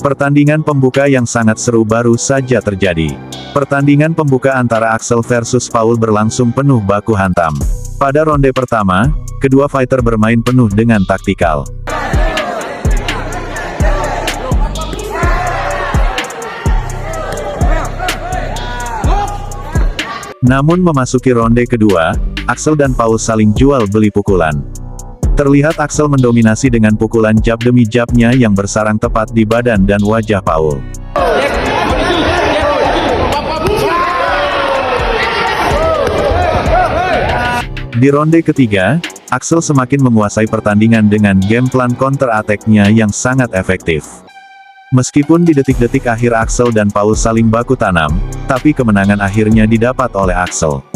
Pertandingan pembuka yang sangat seru baru saja terjadi. Pertandingan pembuka antara Axel versus Paul berlangsung penuh baku hantam. Pada ronde pertama, kedua fighter bermain penuh dengan taktikal. Namun memasuki ronde kedua, Axel dan Paul saling jual beli pukulan. Terlihat Axel mendominasi dengan pukulan jab demi jabnya yang bersarang tepat di badan dan wajah Paul. Di ronde ketiga, Axel semakin menguasai pertandingan dengan game plan counter attack-nya yang sangat efektif. Meskipun di detik-detik akhir Axel dan Paul saling baku tanam, tapi kemenangan akhirnya didapat oleh Axel.